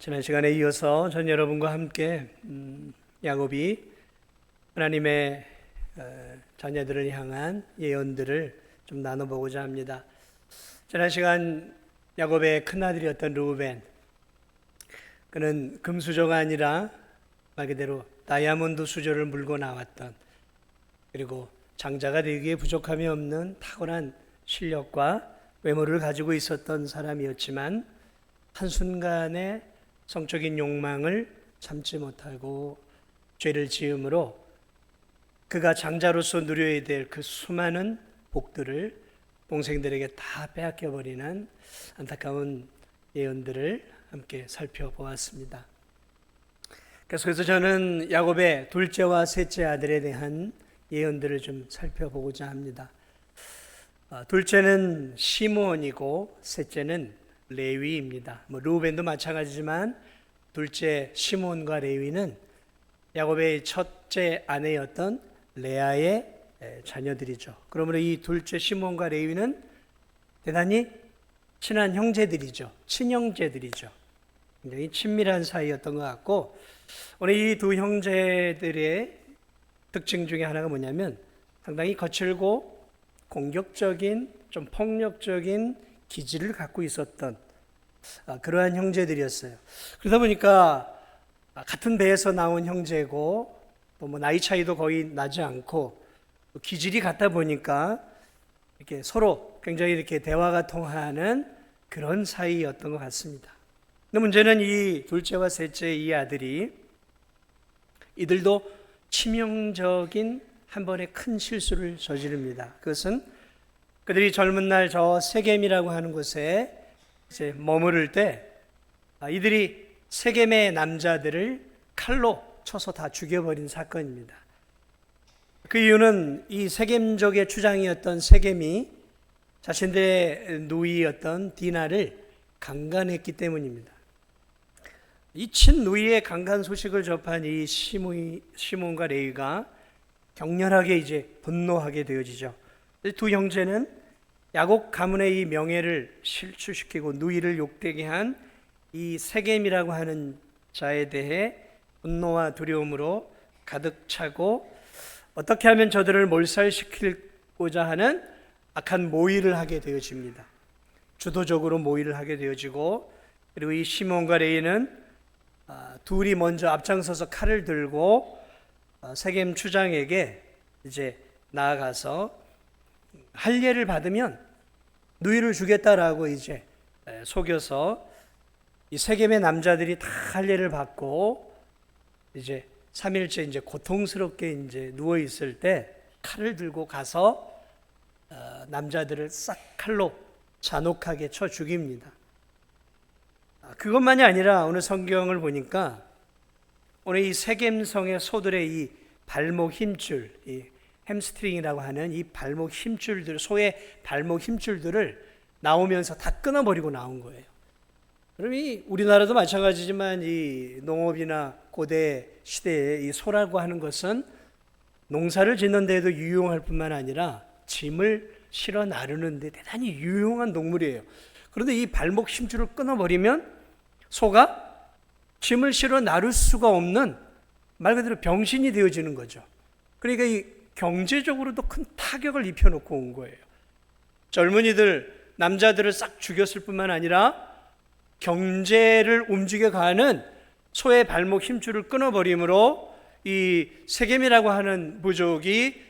지난 시간에 이어서 전 여러분과 함께 야곱이 하나님의 자녀들을 향한 예언들을 좀 나눠보고자 합니다. 지난 시간 야곱의 큰아들이었던 르우벤, 그는 금수저가 아니라 말 그대로 다이아몬드 수저를 물고 나왔던, 그리고 장자가 되기에 부족함이 없는 탁월한 실력과 외모를 가지고 있었던 사람이었지만 한순간에 성적인 욕망을 참지 못하고 죄를 지음으로 그가 장자로서 누려야 될 그 수많은 복들을 동생들에게 다 빼앗겨버리는 안타까운 예언들을 함께 살펴보았습니다. 그래서 저는 야곱의 둘째와 셋째 아들에 대한 예언들을 좀 살펴보고자 합니다. 둘째는 시므온이고 셋째는 레위입니다. 르우벤도 마찬가지지만 둘째 시므온과 레위는 야곱의 첫째 아내였던 레아의 자녀들이죠. 그러므로 이 둘째 시므온과 레위는 대단히 친한 형제들이죠. 친형제들이죠. 굉장히 친밀한 사이였던 것 같고, 오늘 이 두 형제들의 특징 중에 하나가 뭐냐면 상당히 거칠고 공격적인, 좀 폭력적인 기질을 갖고 있었던 그러한 형제들이었어요. 그러다 보니까 같은 배에서 나온 형제고 또 뭐 나이 차이도 거의 나지 않고 기질이 같다 보니까 이렇게 서로 굉장히 이렇게 대화가 통하는 그런 사이였던 것 같습니다. 근데 문제는 이 둘째와 셋째 이 아들이 이들도 치명적인 한 번의 큰 실수를 저지릅니다. 그것은 그들이 젊은 날 저 세겜이라고 하는 곳에 이제 머무를 때 이들이 세겜의 남자들을 칼로 쳐서 다 죽여버린 사건입니다. 그 이유는 이 세겜족의 주장이었던 세겜이 자신들의 누이였던 디나를 강간했기 때문입니다. 이 친누이의 강간 소식을 접한 이 시몬과 레위가 격렬하게 이제 분노하게 되어지죠. 두 형제는 야곱 가문의 이 명예를 실추시키고 누이를 욕되게 한 이 세겜이라고 하는 자에 대해 분노와 두려움으로 가득 차고 어떻게 하면 저들을 몰살시키고자 하는 악한 모의를 하게 되어집니다. 주도적으로 모의를 하게 되어지고, 그리고 이 시몬과 레위는 둘이 먼저 앞장서서 칼을 들고 세겜 추장에게 이제 나아가서 할례를 받으면 누이를 주겠다라고 이제 속여서 이 세겜의 남자들이 다 할례를 받고 이제 3일째 이제 고통스럽게 이제 누워 있을 때 칼을 들고 가서 남자들을 싹 칼로 잔혹하게 쳐 죽입니다. 그것만이 아니라 오늘 성경을 보니까 오늘 이 세겜성의 소들의 이 발목 힘줄, 이 햄스트링이라고 하는 이 발목 힘줄들, 소의 발목 힘줄들을 나오면서 다 끊어버리고 나온 거예요. 그럼 이 우리나라도 마찬가지지만 이 농업이나 고대 시대에 이 소라고 하는 것은 농사를 짓는 데에도 유용할 뿐만 아니라 짐을 실어 나르는 데 대단히 유용한 동물이에요. 그런데 이 발목 힘줄을 끊어버리면 소가 짐을 실어 나를 수가 없는 말 그대로 병신이 되어지는 거죠. 그러니까 이 경제적으로도 큰 타격을 입혀놓고 온 거예요. 젊은이들, 남자들을 싹 죽였을 뿐만 아니라 경제를 움직여가는 소의 발목 힘줄을 끊어버림으로 이 세겜이라고 하는 부족이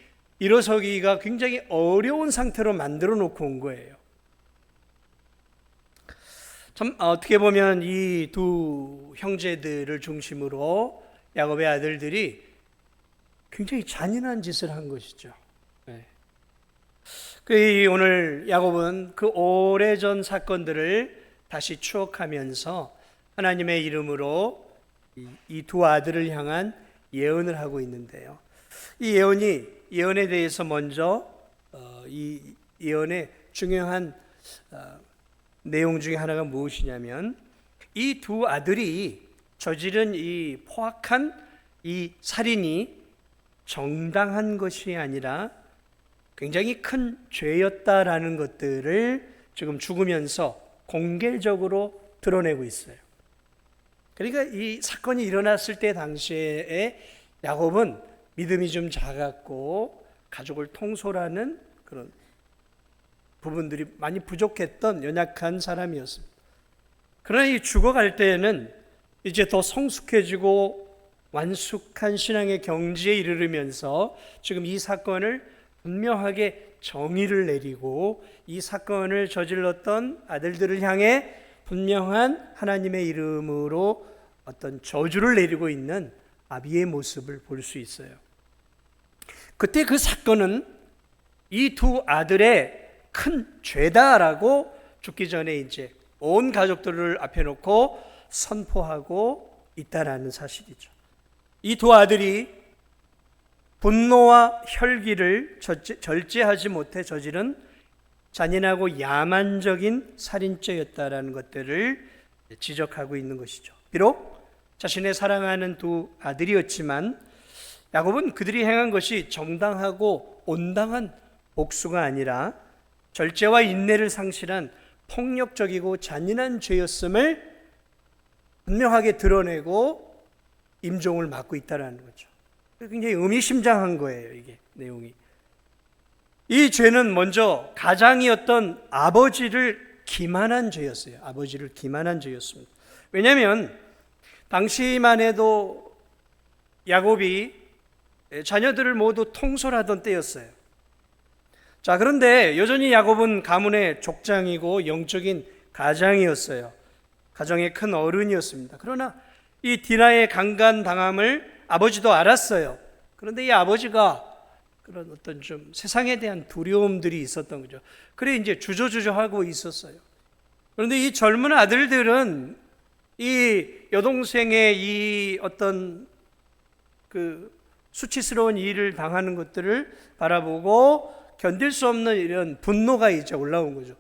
일어서기가 굉장히 어려운 상태로 만들어 놓고 온 거예요. 참 어떻게 보면 이 두 형제들을 중심으로 야곱의 아들들이 굉장히 잔인한 짓을 한 것이죠. 오늘 야곱은 그 오래전 사건들을 다시 추억하면서 하나님의 이름으로 이 두 아들을 향한 예언을 하고 있는데요. 이 예언에 대해서 먼저 이 예언의 중요한 내용 중에 하나가 무엇이냐면 이 두 아들이 저지른 이 포악한 이 살인이 정당한 것이 아니라 굉장히 큰 죄였다라는 것들을 지금 죽으면서 공개적으로 드러내고 있어요. 그러니까 이 사건이 일어났을 때 당시에 야곱은 믿음이 좀 작았고 가족을 통솔하는 그런 부분들이 많이 부족했던 연약한 사람이었습니다. 그러나 이 죽어갈 때에는 이제 더 성숙해지고 완숙한 신앙의 경지에 이르르면서 지금 이 사건을 분명하게 정의를 내리고 이 사건을 저질렀던 아들들을 향해 분명한 하나님의 이름으로 어떤 저주를 내리고 있는 아비의 모습을 볼 수 있어요. 그때 그 사건은 이 두 아들의 큰 죄다라고 죽기 전에 이제 온 가족들을 앞에 놓고 선포하고 있다라는 사실이죠. 이 두 아들이 분노와 혈기를 절제하지 못해 저지른 잔인하고 야만적인 살인죄였다라는 것들을 지적하고 있는 것이죠. 비록 자신의 사랑하는 두 아들이었지만 야곱은 그들이 행한 것이 정당하고 온당한 복수가 아니라 절제와 인내를 상실한 폭력적이고 잔인한 죄였음을 분명하게 드러내고 임종을 맡고 있다는 거죠. 굉장히 의미심장한 거예요, 이게 내용이. 이 죄는 먼저 가장이었던 아버지를 기만한 죄였어요. 아버지를 기만한 죄였습니다. 왜냐하면 당시만 해도 야곱이 자녀들을 모두 통솔하던 때였어요. 자, 그런데 여전히 야곱은 가문의 족장이고 영적인 가장이었어요. 가정의 큰 어른이었습니다. 그러나 이 디나의 강간당함을 아버지도 알았어요. 그런데 이 아버지가 그런 어떤 좀 세상에 대한 두려움들이 있었던 거죠. 그래 이제 주저주저하고 있었어요. 그런데 이 젊은 아들들은 이 여동생의 이 어떤 그 수치스러운 일을 당하는 것들을 바라보고 견딜 수 없는 이런 분노가 이제 올라온 거죠.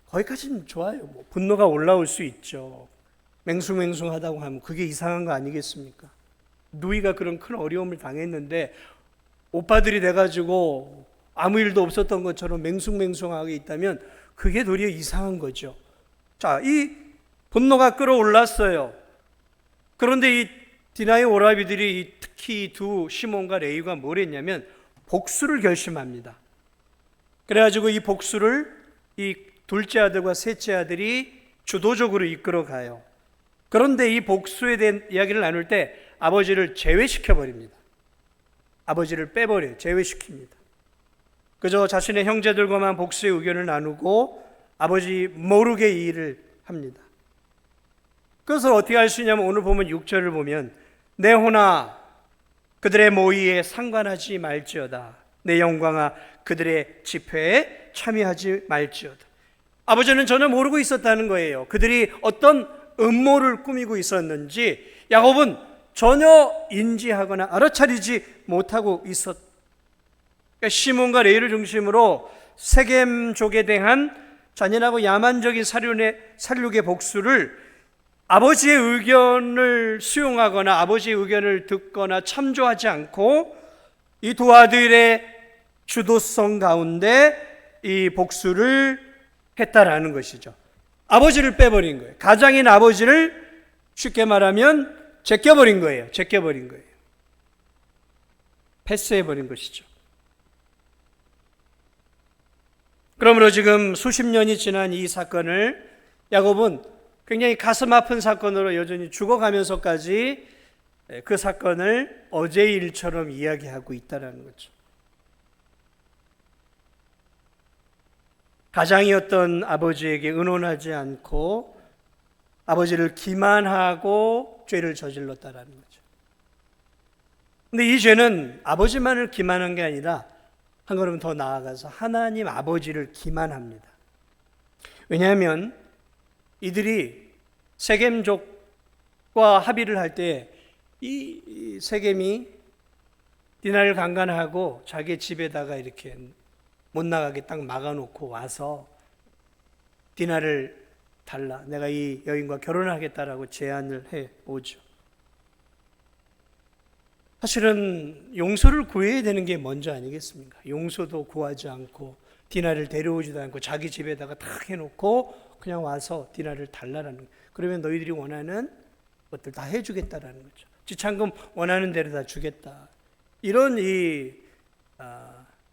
거기까지는 좋아요. 뭐 분노가 올라올 수 있죠. 맹숭맹숭하다고 하면 그게 이상한 거 아니겠습니까? 누이가 그런 큰 어려움을 당했는데 오빠들이 돼가지고 아무 일도 없었던 것처럼 맹숭맹숭하게 있다면 그게 도리어 이상한 거죠. 자, 이 분노가 끌어올랐어요. 그런데 이 디나의 오라비들이 특히 두 시몬과 레위가 뭘 했냐면 복수를 결심합니다. 그래가지고 이 복수를 이 둘째 아들과 셋째 아들이 주도적으로 이끌어가요. 그런데 이 복수에 대한 이야기를 나눌 때 아버지를 제외시켜버립니다. 아버지를 빼버려요. 제외시킵니다. 그저 자신의 형제들과만 복수의 의견을 나누고 아버지 모르게 이 일을 합니다. 그것을 어떻게 할 수 있냐면 오늘 보면 6절을 보면 내 호나 그들의 모의에 상관하지 말지어다. 내 영광아 그들의 집회에 참여하지 말지어다. 아버지는 전혀 모르고 있었다는 거예요. 그들이 어떤 음모를 꾸미고 있었는지 야곱은 전혀 인지하거나 알아차리지 못하고 있었. 그러니까 시몬과 레위를 중심으로 세겜족에 대한 잔인하고 야만적인 살육의 복수를 아버지의 의견을 수용하거나 아버지의 의견을 듣거나 참조하지 않고 이 두 아들의 주도성 가운데 이 복수를 했다라는 것이죠. 아버지를 빼버린 거예요. 가장인 아버지를 쉽게 말하면 제껴버린 거예요. 제껴버린 거예요. 패스해버린 것이죠. 그러므로 지금 수십 년이 지난 이 사건을 야곱은 굉장히 가슴 아픈 사건으로 여전히 죽어가면서까지 그 사건을 어제의 일처럼 이야기하고 있다는 거죠. 가장이었던 아버지에게 의논하지 않고 아버지를 기만하고 죄를 저질렀다는 거죠. 근데 이 죄는 아버지만을 기만한 게 아니라 한 걸음 더 나아가서 하나님 아버지를 기만합니다. 왜냐하면 이들이 세겜족과 합의를 할 때 이 세겜이 디나를 강간하고 자기 집에다가 이렇게 못 나가게 딱 막아놓고 와서 디나를 달라. 내가 이 여인과 결혼하겠다라고 제안을 해 오죠. 사실은 용서를 구해야 되는 게 먼저 아니겠습니까? 용서도 구하지 않고 디나를 데려오지도 않고 자기 집에다가 탁 해놓고 그냥 와서 디나를 달라라는 거예요. 그러면 너희들이 원하는 것들 다 해주겠다라는 거죠. 지참금 원하는 대로 다 주겠다. 이런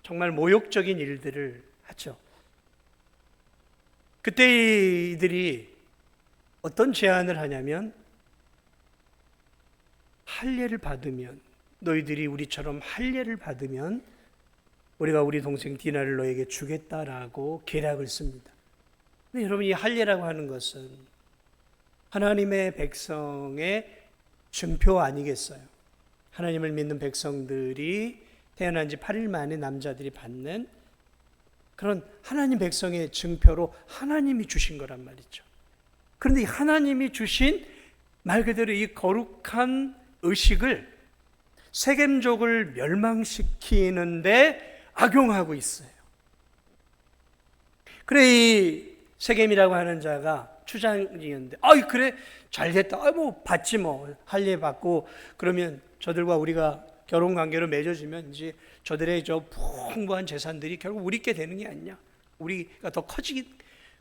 정말 모욕적인 일들을 하죠. 그때 이들이 어떤 제안을 하냐면, 할례를 받으면, 너희들이 우리처럼 할례를 받으면 우리가 우리 동생 디나를 너에게 주겠다라고 계략을 씁니다. 근데 여러분, 이 할례라고 하는 것은 하나님의 백성의 증표 아니겠어요? 하나님을 믿는 백성들이 태어난 지 8일 만에 남자들이 받는 그런 하나님 백성의 증표로 하나님이 주신 거란 말이죠. 그런데 이 하나님이 주신 말 그대로 이 거룩한 의식을 세겜족을 멸망시키는데 악용하고 있어요. 그래, 이 세겜이라고 하는 자가 추장이었는데, 그래, 잘 됐다. 뭐 받지 뭐. 할례 받고 그러면 저들과 우리가 결혼 관계로 맺어지면 이제 저들의 저 풍부한 재산들이 결국 우리께 되는 게 아니냐. 우리가 더 커지기.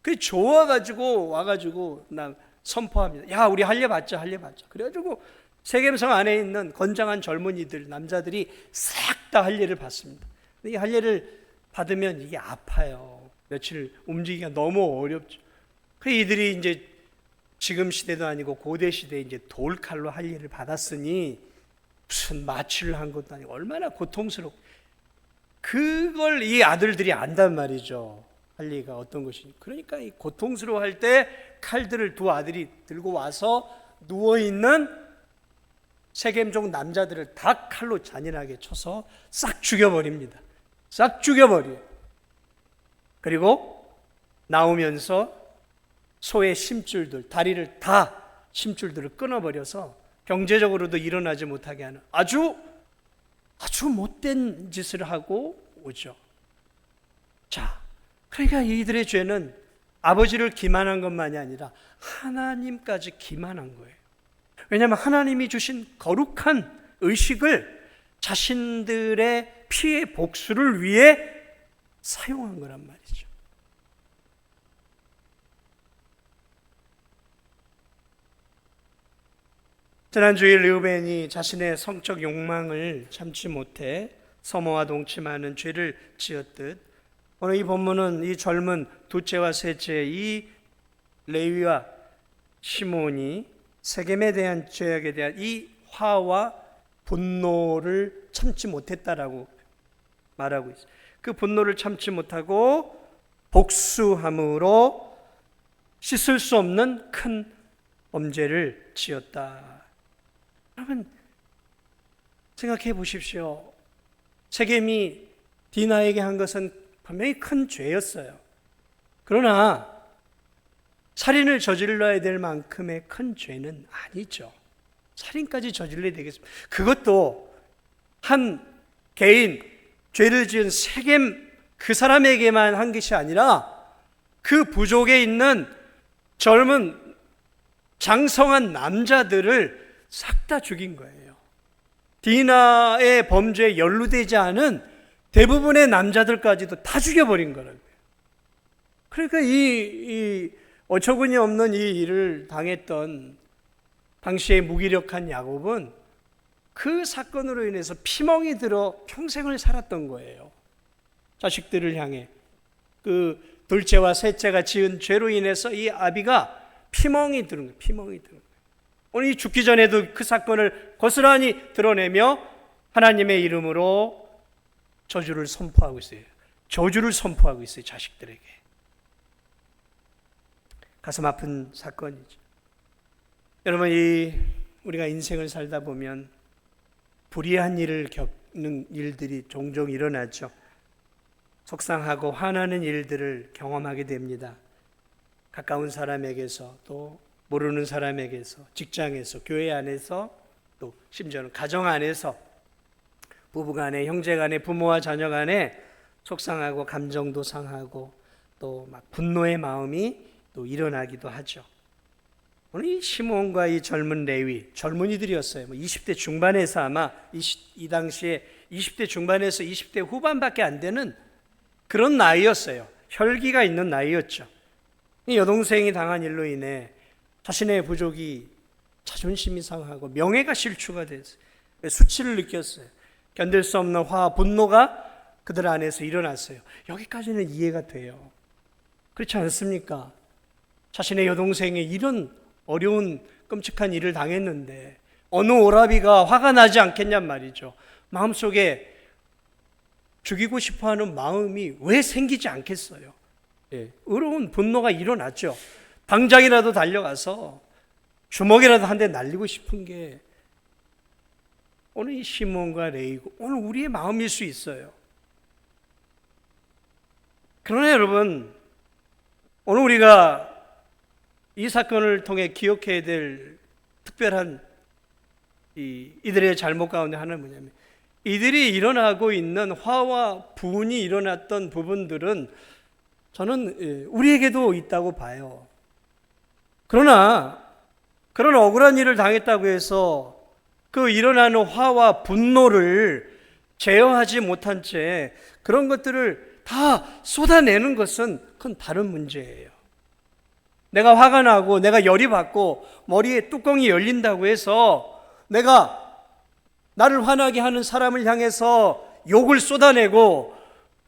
그래, 좋아가지고 와가지고 나 선포합니다. 야, 우리 할례 받자, 할례 받자. 그래가지고 세겜성 안에 있는 건장한 젊은이들, 남자들이 싹 다 할례를 받습니다. 근데 이 할례를 받으면 이게 아파요. 며칠 움직이기가 너무 어렵죠. 그 이들이 이제 지금 시대도 아니고 고대 시대에 이제 돌칼로 할례를 받았으니 무슨 마취를 한 것도 아니고 얼마나 고통스럽고, 그걸 이 아들들이 안단 말이죠. 할례가 어떤 것인지. 그러니까 이 고통스러워할 때 칼들을 두 아들이 들고 와서 누워있는 세겜족 남자들을 다 칼로 잔인하게 쳐서 싹 죽여버립니다. 싹 죽여버려요. 그리고 나오면서 소의 심줄들, 다리를 다 심줄들을 끊어버려서 경제적으로도 일어나지 못하게 하는 아주 못된 짓을 하고 오죠. 자, 그러니까 이들의 죄는 아버지를 기만한 것만이 아니라 하나님까지 기만한 거예요. 왜냐하면 하나님이 주신 거룩한 의식을 자신들의 피의 복수를 위해 사용한 거란 말이죠. 지난주에 르우벤이 자신의 성적 욕망을 참지 못해 서모와 동침하는 죄를 지었듯, 오늘 이 본문은 이 젊은 둘째와 셋째 이 레위와 시몬이 세겜에 대한 죄악에 대한 이 화와 분노를 참지 못했다라고 말하고 있어요. 그 분노를 참지 못하고 복수함으로 씻을 수 없는 큰 범죄를 지었다. 여러분, 생각해 보십시오. 세겜이 디나에게 한 것은 분명히 큰 죄였어요. 그러나 살인을 저질러야 될 만큼의 큰 죄는 아니죠. 살인까지 저질러야 되겠습니다. 그것도 한 개인, 죄를 지은 세겜 그 사람에게만 한 것이 아니라 그 부족에 있는 젊은 장성한 남자들을 싹 다 죽인 거예요. 디나의 범죄에 연루되지 않은 대부분의 남자들까지도 다 죽여버린 거라고요. 그러니까 이 어처구니 없는 이 일을 당했던 당시의 무기력한 야곱은 그 사건으로 인해서 피멍이 들어 평생을 살았던 거예요. 자식들을 향해. 그 둘째와 셋째가 지은 죄로 인해서 이 아비가 피멍이 드는 거예요. 피멍이 드는 거예요. 오늘 죽기 전에도 그 사건을 고스란히 드러내며 하나님의 이름으로 저주를 선포하고 있어요. 저주를 선포하고 있어요. 자식들에게. 가슴 아픈 사건이죠. 여러분, 우리가 인생을 살다 보면 불의한 일을 겪는 일들이 종종 일어나죠. 속상하고 화나는 일들을 경험하게 됩니다. 가까운 사람에게서, 또 모르는 사람에게서, 직장에서, 교회 안에서, 또 심지어는 가정 안에서, 부부간에, 형제간에, 부모와 자녀간에 속상하고 감정도 상하고 또 막 분노의 마음이 또 일어나기도 하죠. 오늘 이 시몬과 이 젊은 레위, 젊은이들이었어요. 20대 중반에서 아마 이 당시에 20대 중반에서 20대 후반밖에 안 되는 그런 나이였어요. 혈기가 있는 나이였죠. 이 여동생이 당한 일로 인해 자신의 부족이 자존심이 상하고 명예가 실추가 됐어요. 수치를 느꼈어요. 견딜 수 없는 화와 분노가 그들 안에서 일어났어요. 여기까지는 이해가 돼요. 그렇지 않습니까? 자신의 여동생이 이런 어려운 끔찍한 일을 당했는데 어느 오라비가 화가 나지 않겠냔 말이죠. 마음속에 죽이고 싶어하는 마음이 왜 생기지 않겠어요? 의로운 분노가 일어났죠. 당장이라도 달려가서 주먹이라도 한 대 날리고 싶은 게 오늘 이 시몬과 레이고 오늘 우리의 마음일 수 있어요. 그러나 여러분, 오늘 우리가 이 사건을 통해 기억해야 될 특별한 이들의 잘못 가운데 하나는 뭐냐면, 이들이 일어나고 있는 화와 분이 일어났던 부분들은 저는 우리에게도 있다고 봐요. 그러나 그런 억울한 일을 당했다고 해서 그 일어나는 화와 분노를 제어하지 못한 채 그런 것들을 다 쏟아내는 것은 그건 다른 문제예요. 내가 화가 나고 내가 열이 받고 머리에 뚜껑이 열린다고 해서 내가 나를 화나게 하는 사람을 향해서 욕을 쏟아내고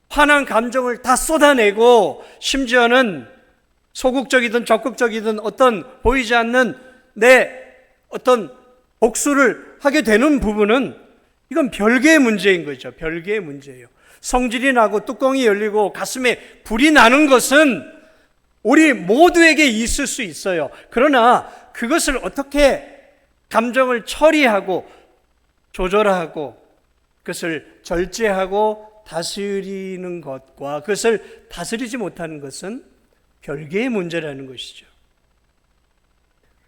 화난 감정을 다 쏟아내고 심지어는 소극적이든 적극적이든 어떤 보이지 않는 내 어떤 복수를 하게 되는 부분은 이건 별개의 문제인 거죠. 별개의 문제예요. 성질이 나고 뚜껑이 열리고 가슴에 불이 나는 것은 우리 모두에게 있을 수 있어요. 그러나 그것을 어떻게 감정을 처리하고 조절하고 그것을 절제하고 다스리는 것과 그것을 다스리지 못하는 것은 별개의 문제라는 것이죠.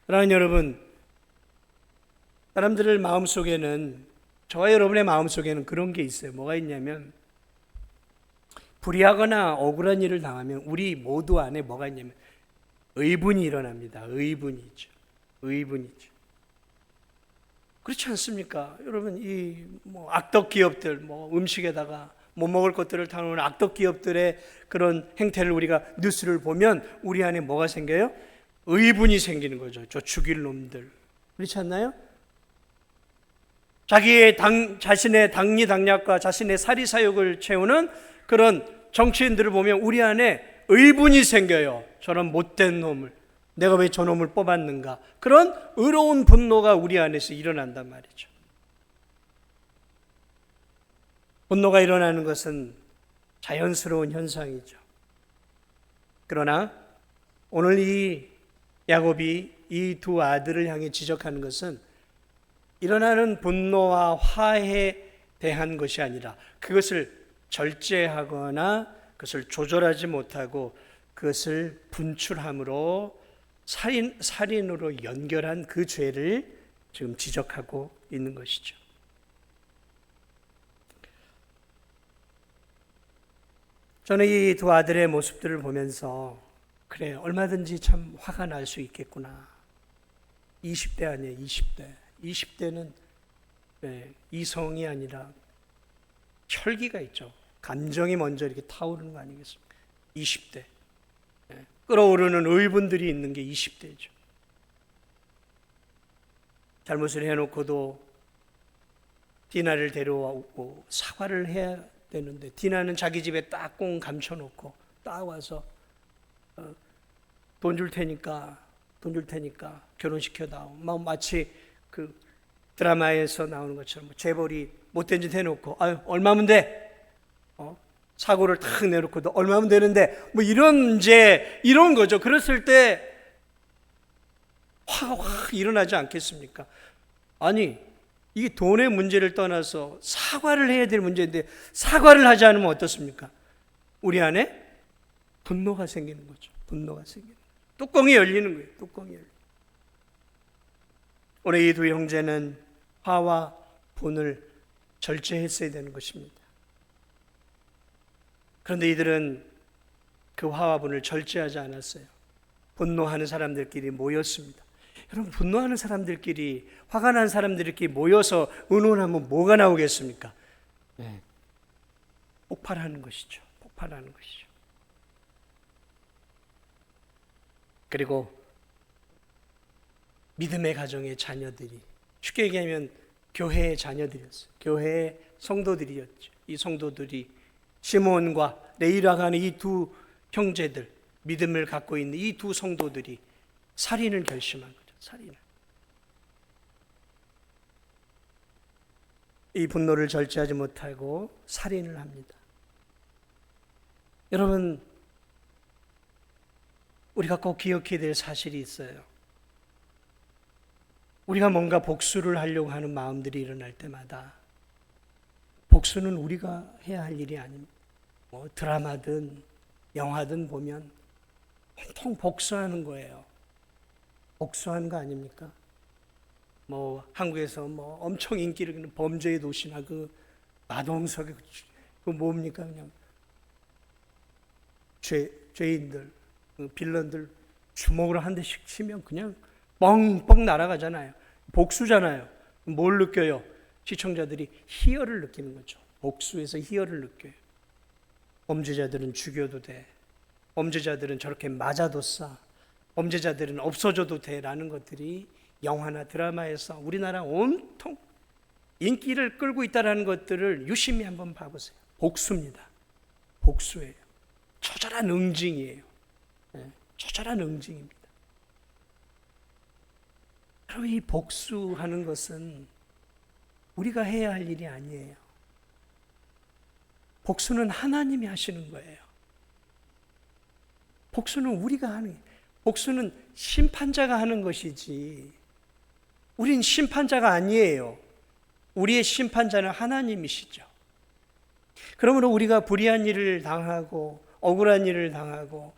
사랑하는 여러분, 사람들의 마음속에는, 저와 여러분의 마음속에는 그런 게 있어요. 뭐가 있냐면, 불의하거나 억울한 일을 당하면 우리 모두 안에 뭐가 있냐면 의분이 일어납니다. 의분이죠. 의분이죠. 그렇지 않습니까? 여러분, 이 악덕 기업들, 음식에다가 못 먹을 것들을 타놓은 악덕 기업들의 그런 행태를 우리가 뉴스를 보면 우리 안에 뭐가 생겨요? 의분이 생기는 거죠. 저 죽일 놈들. 그렇지 않나요? 자신의 당리당략과 자신의 사리사욕을 채우는 그런 정치인들을 보면 우리 안에 의분이 생겨요. 저런 못된 놈을, 내가 왜 저놈을 뽑았는가. 그런 의로운 분노가 우리 안에서 일어난단 말이죠. 분노가 일어나는 것은 자연스러운 현상이죠. 그러나 오늘 이 야곱이 이 두 아들을 향해 지적하는 것은 일어나는 분노와 화에 대한 것이 아니라 그것을 절제하거나 그것을 조절하지 못하고 그것을 분출함으로 살인으로 연결한 그 죄를 지금 지적하고 있는 것이죠. 저는 이 두 아들의 모습들을 보면서 그래, 얼마든지 참 화가 날 수 있겠구나. 20대 아니에요, 20대. 20대는 이성이 아니라 혈기가 있죠. 감정이 먼저 이렇게 타오르는 거 아니겠습니까? 20대. 끓어오르는 의분들이 있는 게 20대죠. 잘못을 해놓고도 디나를 데려오고 사과를 해야 되는데 디나는 자기 집에 딱 꽁 감춰놓고 딱 와서 돈 줄 테니까 결혼시켜다오. 마치 그 드라마에서 나오는 것처럼 재벌이 못된 짓 해놓고 아유 얼마면 돼? 사고를 탁 내놓고도 얼마면 되는데 이런 거죠. 그랬을 때 화가 확 일어나지 않겠습니까? 아니 이게 돈의 문제를 떠나서 사과를 해야 될 문제인데 사과를 하지 않으면 어떻습니까? 우리 안에 분노가 생기는 거죠. 분노가 생기는 거예요. 뚜껑이 열리는 거예요. 뚜껑이 열리는 거예요. 오늘 이 두 형제는 화와 분을 절제했어야 되는 것입니다. 그런데 이들은 그 화와 분을 절제하지 않았어요. 분노하는 사람들끼리 모였습니다. 여러분, 분노하는 사람들끼리, 화가 난 사람들끼리 모여서 의논하면 뭐가 나오겠습니까? 폭발하는 것이죠. 폭발하는 것이죠. 그리고 믿음의 가정의 자녀들이, 쉽게 얘기하면 교회의 자녀들이었어요. 교회의 성도들이었죠. 이 성도들이 시몬과 레위라고 하는 이 두 형제들, 믿음을 갖고 있는 이 두 성도들이 살인을 결심한 거죠. 살인을. 이 분노를 절제하지 못하고 살인을 합니다. 여러분, 우리가 꼭 기억해야 될 사실이 있어요. 우리가 뭔가 복수를 하려고 하는 마음들이 일어날 때마다 복수는 우리가 해야 할 일이 아닙니다. 뭐 드라마든 영화든 보면 온통 복수하는 거예요. 복수하는 거 아닙니까? 뭐 한국에서 뭐 엄청 인기를 끄는 범죄의 도시나 그 마동석의 그 뭡니까, 그냥 죄인들, 그 빌런들 주먹으로 한 대씩 치면 그냥 뻥뻥 날아가잖아요. 복수잖아요. 뭘 느껴요? 시청자들이 희열을 느끼는 거죠. 복수에서 희열을 느껴요. 범죄자들은 죽여도 돼. 범죄자들은 저렇게 맞아도 싸. 범죄자들은 없어져도 돼라는 것들이 영화나 드라마에서 우리나라 온통 인기를 끌고 있다는 것들을 유심히 한번 봐보세요. 복수입니다. 복수예요. 처절한 응징이에요. 처절한 응징입니다. 여러분, 이 복수하는 것은 우리가 해야 할 일이 아니에요. 복수는 하나님이 하시는 거예요. 복수는 우리가 하는, 복수는 심판자가 하는 것이지 우린 심판자가 아니에요. 우리의 심판자는 하나님이시죠. 그러므로 우리가 불의한 일을 당하고 억울한 일을 당하고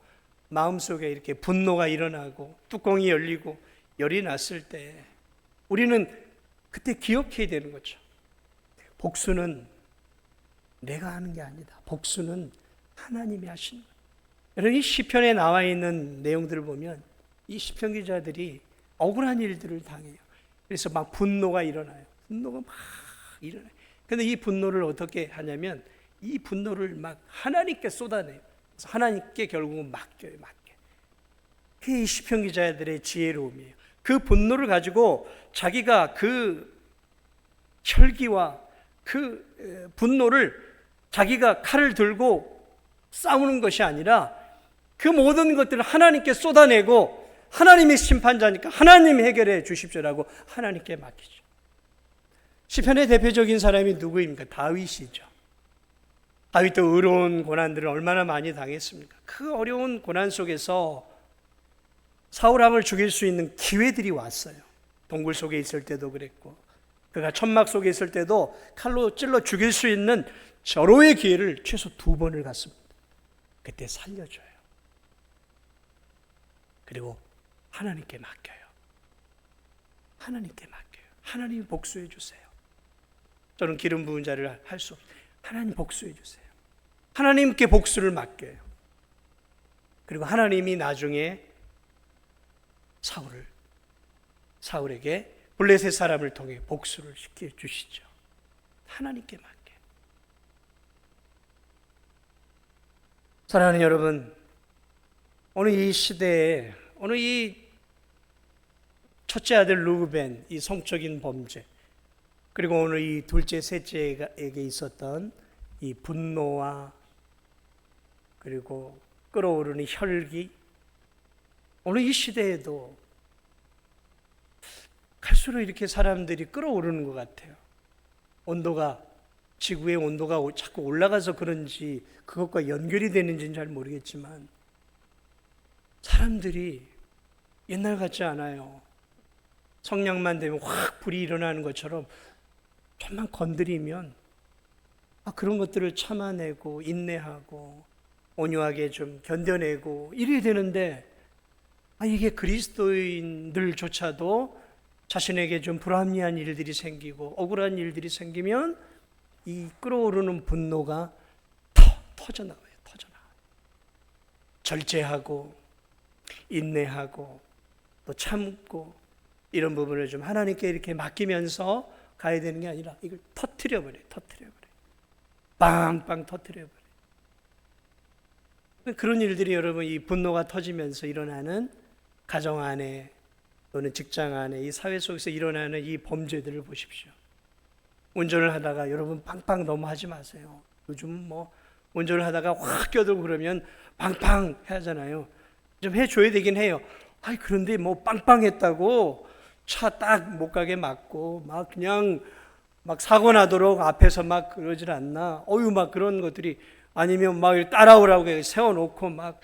마음속에 이렇게 분노가 일어나고 뚜껑이 열리고 열이 났을 때 우리는 그때 기억해야 되는 거죠. 복수는 내가 하는 게 아니다. 복수는 하나님이 하시는 거예요. 여러분, 이 시편에 나와 있는 내용들을 보면 이 시편 기자들이 억울한 일들을 당해요. 그래서 막 분노가 일어나요. 분노가 막 일어나요. 그런데 이 분노를 어떻게 하냐면 이 분노를 막 하나님께 쏟아내요. 그래서 하나님께 결국은 맡겨요. 그게 이 시편 기자들의 지혜로움이에요. 그 분노를 가지고 자기가 그 혈기와 그 분노를 자기가 칼을 들고 싸우는 것이 아니라 그 모든 것들을 하나님께 쏟아내고 하나님이 심판자니까 하나님이 해결해 주십시오라고 하나님께 맡기죠. 시편의 대표적인 사람이 누구입니까? 다윗이죠. 다윗도 의로운 고난들을 얼마나 많이 당했습니까? 그 어려운 고난 속에서 사울왕을 죽일 수 있는 기회들이 왔어요. 동굴 속에 있을 때도 그랬고 그가 천막 속에 있을 때도 칼로 찔러 죽일 수 있는 절호의 기회를 최소 2번을 갖습니다. 그때 살려줘요. 그리고 하나님께 맡겨요. 하나님께 맡겨요. 하나님 복수해 주세요. 저는 기름 부은 자를 할 수 없어요. 하나님 복수해 주세요. 하나님께 복수를 맡겨요. 그리고 하나님이 나중에 사울에게 블레셋 사람을 통해 복수를 시켜 주시죠. 하나님께 맡겨요. 사랑하는 여러분, 오늘 이 시대에 오늘 이 첫째 아들 루벤 이 성적인 범죄, 그리고 오늘 이 둘째 셋째에게 있었던 이 분노와 그리고 끓어오르는 혈기, 오늘 이 시대에도 갈수록 이렇게 사람들이 끓어오르는 것 같아요. 온도가, 지구의 온도가 자꾸 올라가서 그런지 그것과 연결이 되는지는 잘 모르겠지만 사람들이 옛날 같지 않아요. 성령만 되면 확 불이 일어나는 것처럼 좀만 건드리면 그런 것들을 참아내고 인내하고 온유하게 좀 견뎌내고 이래야 되는데 이게 그리스도인들조차도 자신에게 좀 불합리한 일들이 생기고 억울한 일들이 생기면 이 끓어오르는 분노가 터져나와요. 절제하고 인내하고 또 참고 이런 부분을 좀 하나님께 이렇게 맡기면서 가야 되는 게 아니라 이걸 터뜨려버려요. 빵빵 터뜨려버려요. 그런 일들이 여러분 이 분노가 터지면서 일어나는 가정 안에 또는 직장 안에 이 사회 속에서 일어나는 이 범죄들을 보십시오. 운전을 하다가 여러분 빵빵 너무 하지 마세요. 요즘 뭐 운전을 하다가 확 껴들고 그러면 빵빵 하잖아요. 좀 해줘야 되긴 해요. 아이 그런데 뭐 빵빵했다고 차 딱 못 가게 막고 막 그냥 막 사고 나도록 앞에서 막 그러질 않나. 막 그런 것들이 아니면 막 따라오라고 세워놓고 막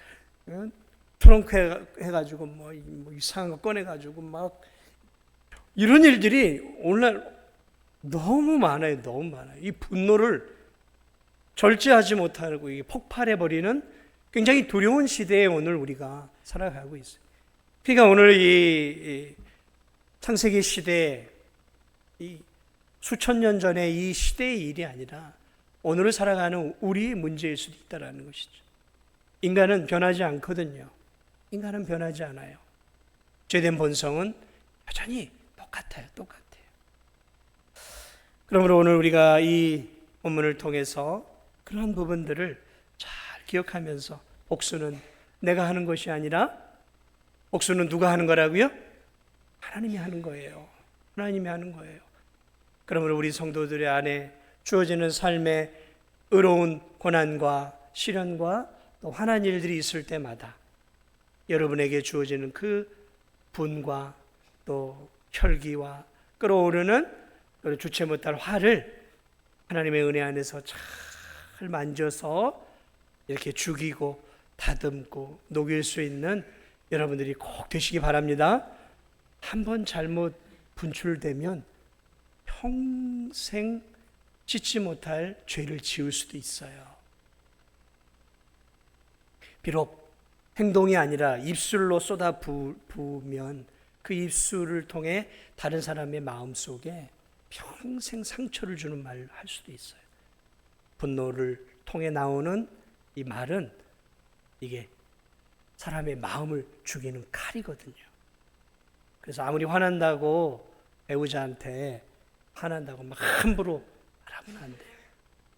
트렁크 해가지고 뭐 이상한 거 꺼내가지고 막 이런 일들이 오늘날 너무 많아요. 너무 많아요. 이 분노를 절제하지 못하고 폭발해버리는 굉장히 두려운 시대에 오늘 우리가 살아가고 있어요. 그러니까 오늘 이 창세기 시대에 이 수천 년 전에 이 시대의 일이 아니라 오늘을 살아가는 우리의 문제일 수도 있다는 것이죠. 인간은 변하지 않거든요. 인간은 변하지 않아요. 죄된 본성은 여전히 똑같아요. 그러므로 오늘 우리가 이 본문을 통해서 그러한 부분들을 잘 기억하면서 복수는 내가 하는 것이 아니라 복수는 누가 하는 거라고요? 하나님이 하는 거예요. 하나님이 하는 거예요. 그러므로 우리 성도들의 안에 주어지는 삶의 의로운 고난과 시련과 또 화난 일들이 있을 때마다 여러분에게 주어지는 그 분과 또 혈기와 끓어오르는 주체 못할 화를 하나님의 은혜 안에서 잘 만져서 이렇게 죽이고 다듬고 녹일 수 있는 여러분들이 꼭 되시기 바랍니다. 한번 잘못 분출되면 평생 씻지 못할 죄를 지을 수도 있어요. 비록 행동이 아니라 입술로 쏟아 부으면 그 입술을 통해 다른 사람의 마음속에 평생 상처를 주는 말을 할 수도 있어요. 분노를 통해 나오는 이 말은 이게 사람의 마음을 죽이는 칼이거든요. 그래서 아무리 화난다고 배우자한테 화난다고 막 함부로 말하면 안 돼요.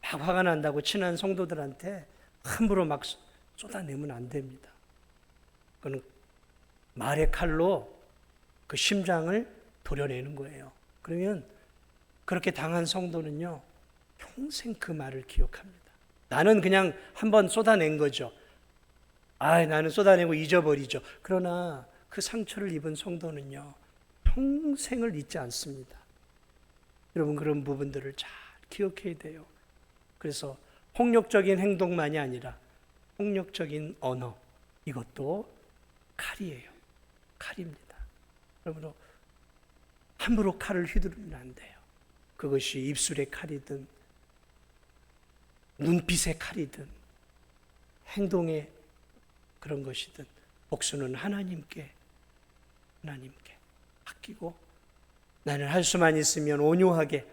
막 화가 난다고 친한 성도들한테 함부로 막 쏟아내면 안 됩니다. 그건 말의 칼로 그 심장을 도려내는 거예요. 그러면 그렇게 당한 성도는요, 평생 그 말을 기억합니다. 나는 그냥 한번 쏟아낸 거죠. 나는 쏟아내고 잊어버리죠. 그러나 그 상처를 입은 성도는요, 평생을 잊지 않습니다. 여러분 그런 부분들을 잘 기억해야 돼요. 그래서 폭력적인 행동만이 아니라 폭력적인 언어, 이것도 칼이에요. 칼입니다. 그러므로 함부로 칼을 휘두르면 안 돼요. 그것이 입술의 칼이든 눈빛의 칼이든 행동의 그런 것이든 복수는 하나님께 맡기고 나는 할 수만 있으면 온유하게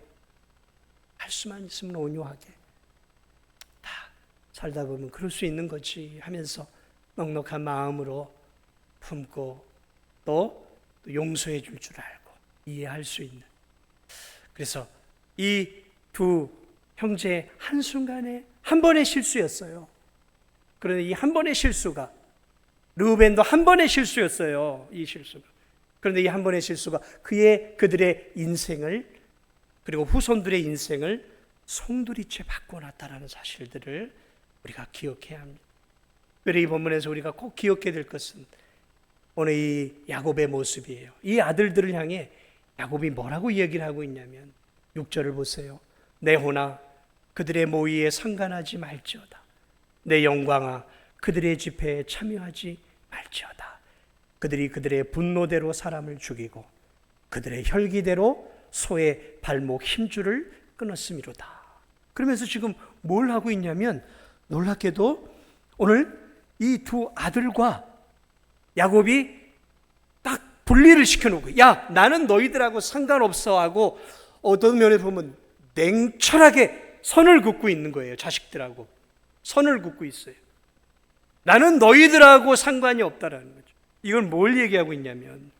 다 살다 보면 그럴 수 있는 거지 하면서 넉넉한 마음으로 품고 또 용서해 줄 줄 알고 이해할 수 있는. 그래서 이 두 형제의 한순간에 한 번의 실수였어요. 그런데 이 한 번의 실수가 르우벤도 한 번의 실수였어요. 이 실수가. 그런데 이 한 번의 실수가 그들의 인생을 그리고 후손들의 인생을 송두리째 바꿔놨다라는 사실들을 우리가 기억해야 합니다. 그래서 이 본문에서 우리가 꼭 기억해야 될 것은 오늘 이 야곱의 모습이에요. 이 아들들을 향해 야곱이 뭐라고 얘기를 하고 있냐면 6절을 보세요. 내 혼아 그들의 모의에 상관하지 말지어다. 내 영광아 그들의 집회에 참여하지 말지어다. 그들이 그들의 분노대로 사람을 죽이고 그들의 혈기대로 소의 발목 힘줄을 끊었음이로다. 그러면서 지금 뭘 하고 있냐면 놀랍게도 오늘 이 두 아들과 야곱이 딱 분리를 시켜놓고 나는 너희들하고 상관없어 하고 어떤 면에 보면 냉철하게 선을 긋고 있는 거예요. 자식들하고 선을 긋고 있어요. 나는 너희들하고 상관이 없다라는 거죠. 이건 뭘 얘기하고 있냐면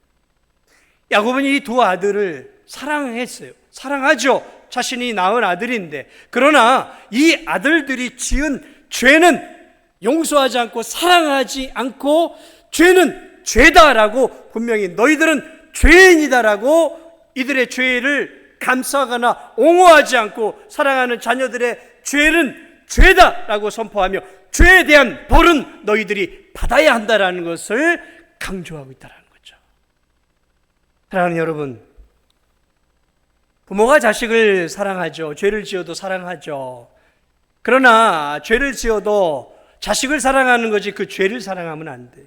야곱은 이 두 아들을 사랑했어요. 사랑하죠. 자신이 낳은 아들인데 그러나 이 아들들이 지은 죄는 용서하지 않고 사랑하지 않고 죄는 죄다라고 분명히 너희들은 죄인이다라고 이들의 죄를 감싸거나 옹호하지 않고 사랑하는 자녀들의 죄는 죄다라고 선포하며 죄에 대한 벌은 너희들이 받아야 한다라는 것을 강조하고 있다는 거죠. 사랑하는 여러분, 부모가 자식을 사랑하죠. 죄를 지어도 사랑하죠. 그러나 죄를 지어도 자식을 사랑하는 거지 그 죄를 사랑하면 안 돼요.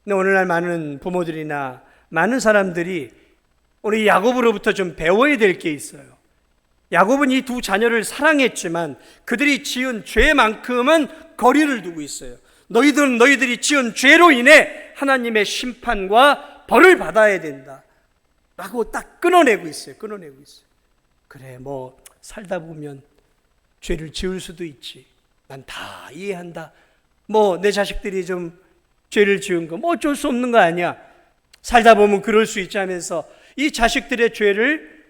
근데 오늘날 많은 부모들이나 많은 사람들이 우리 야곱으로부터 좀 배워야 될 게 있어요. 야곱은 이 두 자녀를 사랑했지만 그들이 지은 죄만큼은 거리를 두고 있어요. 너희들은 너희들이 지은 죄로 인해 하나님의 심판과 벌을 받아야 된다 라고 딱 끊어내고 있어요. 그래, 뭐 살다 보면 죄를 지을 수도 있지. 난 다 이해한다. 뭐 내 자식들이 좀 죄를 지은 거 뭐 어쩔 수 없는 거 아니야. 살다 보면 그럴 수 있지 하면서 이 자식들의 죄를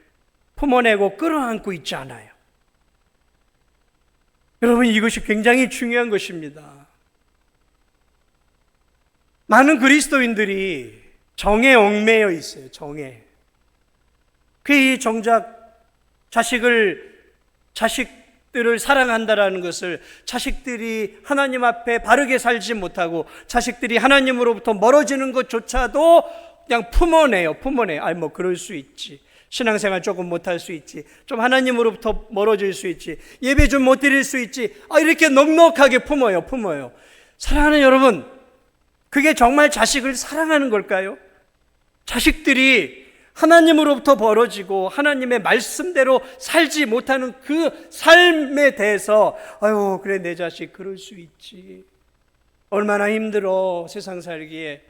품어내고 끌어안고 있지 않아요. 여러분, 이것이 굉장히 중요한 것입니다. 많은 그리스도인들이 정에 얽매여 있어요. 정에. 그 정작 자식들을 사랑한다라는 것을 자식들이 하나님 앞에 바르게 살지 못하고 자식들이 하나님으로부터 멀어지는 것조차도 그냥 품어내요. 아니 뭐 그럴 수 있지. 신앙생활 조금 못할 수 있지. 좀 하나님으로부터 멀어질 수 있지. 예배 좀 못 드릴 수 있지. 이렇게 넉넉하게 품어요. 사랑하는 여러분, 그게 정말 자식을 사랑하는 걸까요? 자식들이 하나님으로부터 벌어지고 하나님의 말씀대로 살지 못하는 그 삶에 대해서 아유, 그래, 내 자식 그럴 수 있지. 얼마나 힘들어, 세상 살기에.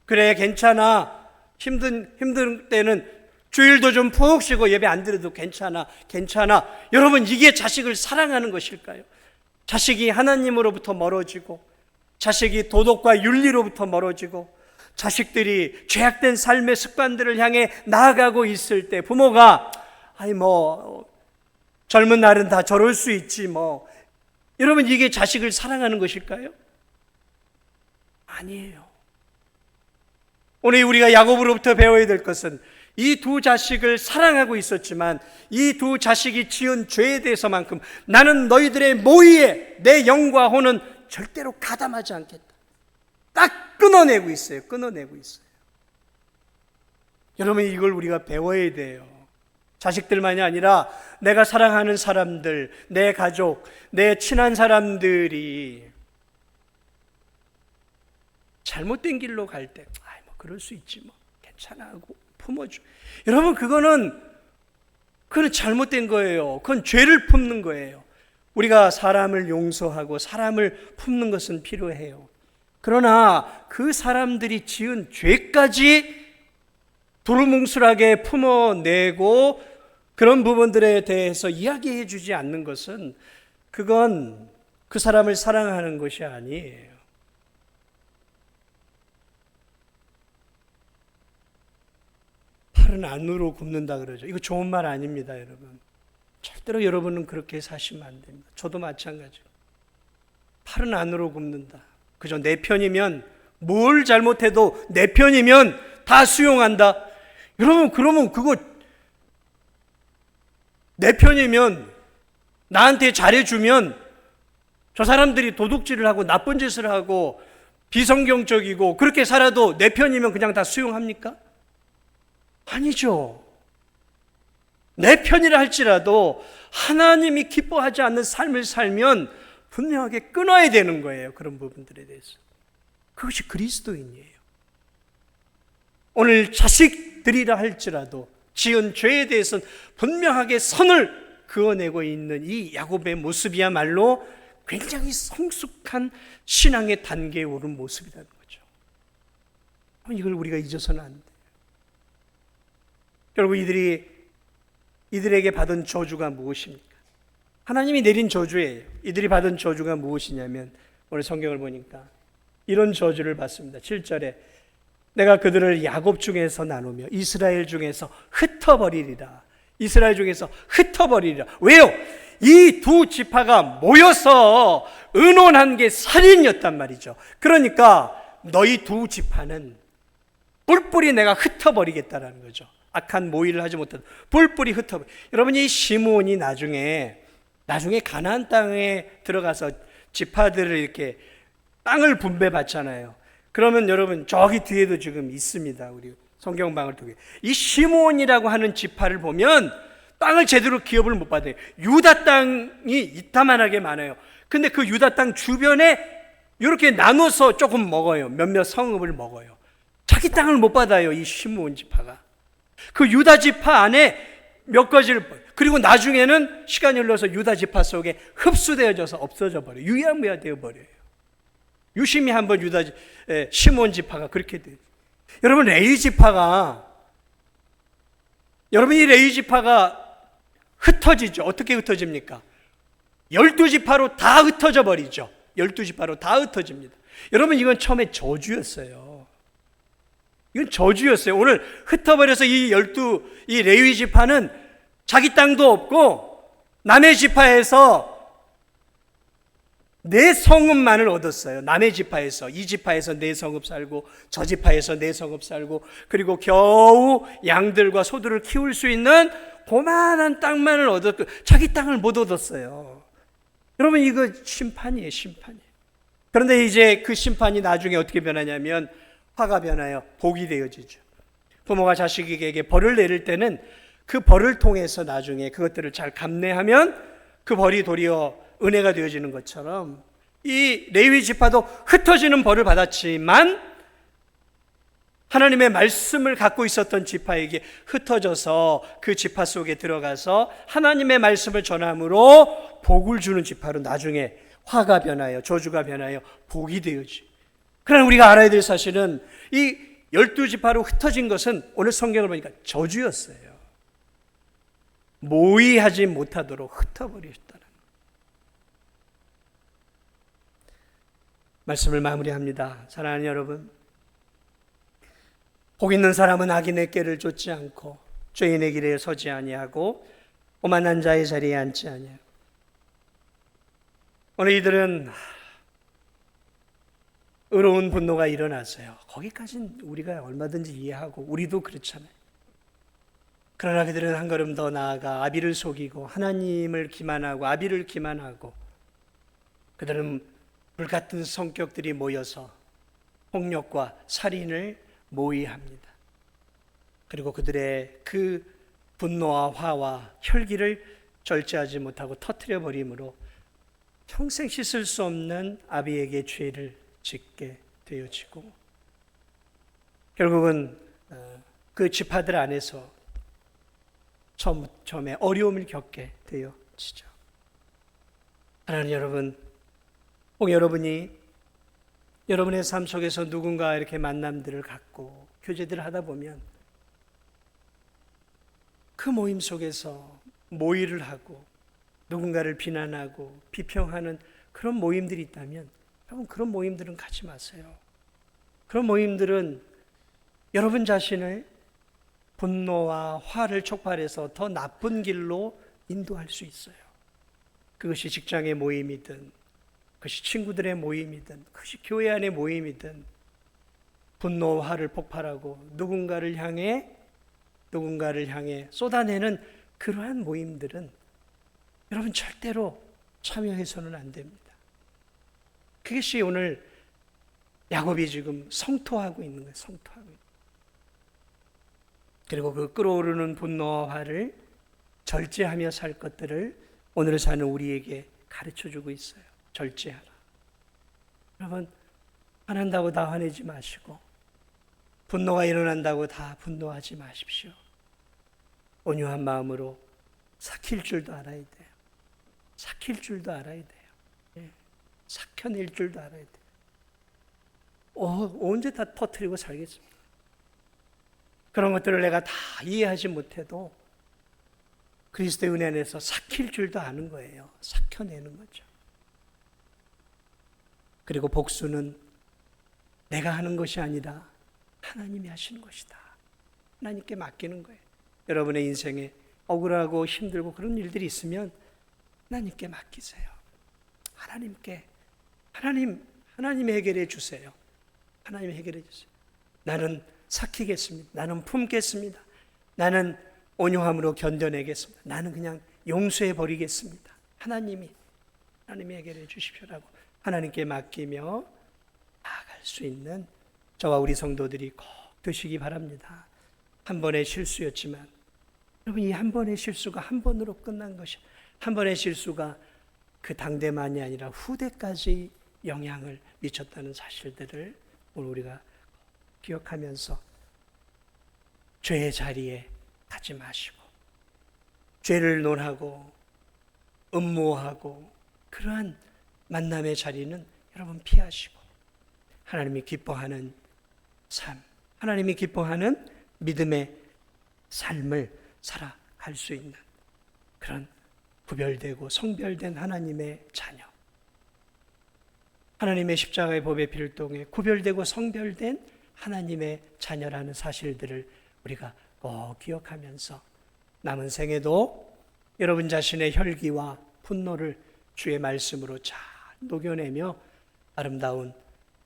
그래, 괜찮아. 힘든 때는 주일도 좀 푹 쉬고 예배 안 드려도 괜찮아. 여러분, 이게 자식을 사랑하는 것일까요? 자식이 하나님으로부터 멀어지고 자식이 도덕과 윤리로부터 멀어지고 자식들이 죄악된 삶의 습관들을 향해 나아가고 있을 때 부모가 젊은 날은 다 저럴 수 있지 뭐. 여러분, 이게 자식을 사랑하는 것일까요? 아니에요. 오늘 우리가 야곱으로부터 배워야 될 것은 이 두 자식을 사랑하고 있었지만 이 두 자식이 지은 죄에 대해서만큼 나는 너희들의 모의에 내 영과 혼은 절대로 가담하지 않겠다. 딱 끊어내고 있어요. 여러분, 이걸 우리가 배워야 돼요. 자식들만이 아니라 내가 사랑하는 사람들, 내 가족, 내 친한 사람들이 잘못된 길로 갈 때 뭐 그럴 수 있지 뭐 괜찮아 하고 품어줘. 여러분, 그거는 잘못된 거예요. 그건 죄를 품는 거예요. 우리가 사람을 용서하고 사람을 품는 것은 필요해요. 그러나 그 사람들이 지은 죄까지 두루뭉술하게 품어내고 그런 부분들에 대해서 이야기해 주지 않는 것은 그건 그 사람을 사랑하는 것이 아니에요. 팔은 안으로 굽는다 그러죠. 이거 좋은 말 아닙니다, 여러분. 절대로 여러분은 그렇게 사시면 안 됩니다. 저도 마찬가지로. 팔은 안으로 굽는다. 그죠? 내 편이면 뭘 잘못해도 내 편이면 다 수용한다. 여러분, 그러면 그거 내 편이면 나한테 잘해주면 저 사람들이 도둑질을 하고 나쁜 짓을 하고 비성경적이고 그렇게 살아도 내 편이면 그냥 다 수용합니까? 아니죠. 내 편이라 할지라도 하나님이 기뻐하지 않는 삶을 살면 분명하게 끊어야 되는 거예요. 그런 부분들에 대해서. 그것이 그리스도인이에요. 오늘 자식들이라 할지라도 지은 죄에 대해서는 분명하게 선을 그어내고 있는 이 야곱의 모습이야말로 굉장히 성숙한 신앙의 단계에 오른 모습이라는 거죠. 이걸 우리가 잊어서는 안 돼요. 결국 이들에게 받은 저주가 무엇입니까? 하나님이 내린 저주예요. 이들이 받은 저주가 무엇이냐면 오늘 성경을 보니까 이런 저주를 받습니다. 7절에 내가 그들을 야곱 중에서 나누며 이스라엘 중에서 흩어버리리라. 왜요? 이 두 지파가 모여서 의논한 게 살인이었단 말이죠. 그러니까 너희 두 지파는 뿔뿔이 내가 흩어버리겠다라는 거죠. 악한 모의를 하지 못하도 뿔뿔이 흩어버려. 여러분, 이 시므온이 나중에 가나안 땅에 들어가서 지파들을 이렇게 땅을 분배받잖아요. 그러면 여러분, 저기 뒤에도 지금 있습니다. 우리 성경방을 통해 이 시므온이라고 하는 지파를 보면 땅을 제대로 기업을 못 받아요. 유다 땅이 이따만하게 많아요. 근데 그 유다 땅 주변에 이렇게 나눠서 조금 먹어요. 몇몇 성읍을 먹어요. 자기 땅을 못 받아요, 이 시므온 지파가. 그 유다 지파 안에 몇 가지를, 그리고 나중에는 시간이 흘러서 유다 지파 속에 흡수되어져서 없어져 버려요. 유야무야 되어 버려요. 유심히 한번 시므온 지파가 그렇게 돼요. 여러분, 레위 지파가 흩어지죠. 어떻게 흩어집니까? 12지파로 다 흩어져 버리죠. 12지파로 다 흩어집니다. 여러분, 이건 처음에 저주였어요. 이건 저주였어요. 오늘 흩어버려서 이 레위 지파는 자기 땅도 없고 남의 지파에서 네 성읍만을 얻었어요. 남의 지파에서, 이 지파에서 네 성읍 살고 저 지파에서 네 성읍 살고, 그리고 겨우 양들과 소들을 키울 수 있는 고만한 땅만을 얻었고 자기 땅을 못 얻었어요. 여러분, 이거 심판이에요, 심판이에요. 그런데 이제 그 심판이 나중에 어떻게 변하냐면 화가 변하여 복이 되어지죠. 부모가 자식에게 벌을 내릴 때는 그 벌을 통해서 나중에 그것들을 잘 감내하면 그 벌이 도리어 은혜가 되어지는 것처럼 이 레위 지파도 흩어지는 벌을 받았지만 하나님의 말씀을 갖고 있었던 지파에게 흩어져서 그 지파 속에 들어가서 하나님의 말씀을 전함으로 복을 주는 지파로 나중에 화가 변하여 저주가 변하여 복이 되어지. 그러나 우리가 알아야 될 사실은 이 12지파로 흩어진 것은 오늘 성경을 보니까 저주였어요. 모의하지 못하도록 흩어버리셨다는 말씀을 마무리합니다. 사랑하는 여러분, 복 있는 사람은 악인의 꾀를 쫓지 않고 죄인의 길에 서지 아니하고 오만한 자의 자리에 앉지 아니하고. 오늘 이들은 의로운 분노가 일어났어요. 거기까지는 우리가 얼마든지 이해하고 우리도 그렇잖아요. 그러나 그들은 한 걸음 더 나아가 아비를 속이고 하나님을 기만하고 아비를 기만하고, 그들은 불같은 성격들이 모여서 폭력과 살인을 모의합니다. 그리고 그들의 그 분노와 화와 혈기를 절제하지 못하고 터뜨려 버림으로 평생 씻을 수 없는 아비에게 죄를 짓게 되어지고, 결국은 그 지파들 안에서 처음에 어려움을 겪게 되어지죠. 하나님 여러분, 혹 여러분이 여러분의 삶 속에서 누군가 이렇게 만남들을 갖고 교제들을 하다 보면 그 모임 속에서 모의를 하고 누군가를 비난하고 비평하는 그런 모임들이 있다면 여러분, 그런 모임들은 가지 마세요. 그런 모임들은 여러분 자신을 분노와 화를 촉발해서 더 나쁜 길로 인도할 수 있어요. 그것이 직장의 모임이든, 그것이 친구들의 모임이든, 그것이 교회 안의 모임이든, 분노와 화를 폭발하고 누군가를 향해 쏟아내는 그러한 모임들은 여러분 절대로 참여해서는 안 됩니다. 그것이 오늘 야곱이 지금 성토하고 있는 거예요. 성토하고 있는 거예요. 그리고 그 끓어오르는 분노와 화를 절제하며 살 것들을 오늘 사는 우리에게 가르쳐주고 있어요. 절제하라. 여러분, 화난다고 다 화내지 마시고 분노가 일어난다고 다 분노하지 마십시오. 온유한 마음으로 삭힐 줄도 알아야 돼요. 삭힐 줄도 알아야 돼요. 예. 삭혀낼 줄도 알아야 돼요. 언제 다 터뜨리고 살겠습니까? 그런 것들을 내가 다 이해하지 못해도 그리스도의 은혜 안에서 삭힐 줄도 아는 거예요. 삭혀내는 거죠. 그리고 복수는 내가 하는 것이 아니라 하나님이 하시는 것이다. 하나님께 맡기는 거예요. 여러분의 인생에 억울하고 힘들고 그런 일들이 있으면 하나님께 맡기세요. 하나님 해결해 주세요. 하나님 해결해 주세요. 나는 삭히겠습니다. 나는 품겠습니다. 나는 온유함으로 견뎌내겠습니다. 나는 그냥 용서해 버리겠습니다. 하나님이 해결해 주십시오라고 하나님께 맡기며 나아갈 수 있는 저와 우리 성도들이 꼭 되시기 바랍니다. 한 번의 실수였지만 여러분, 이 한 번의 실수가 한 번으로 끝난 것이, 한 번의 실수가 그 당대만이 아니라 후대까지 영향을 미쳤다는 사실들을 오늘 우리가 기억하면서 죄의 자리에 가지 마시고, 죄를 논하고 음모하고 그러한 만남의 자리는 여러분 피하시고, 하나님이 기뻐하는 삶, 하나님이 기뻐하는 믿음의 삶을 살아갈 수 있는 그런 구별되고 성별된 하나님의 자녀, 하나님의 십자가의 법의 피를 통해 구별되고 성별된 하나님의 자녀라는 사실들을 우리가 꼭 기억하면서 남은 생에도 여러분 자신의 혈기와 분노를 주의 말씀으로 잘 녹여내며 아름다운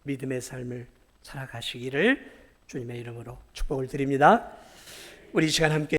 믿음의 삶을 살아가시기를 주님의 이름으로 축복을 드립니다. 우리 이 시간 함께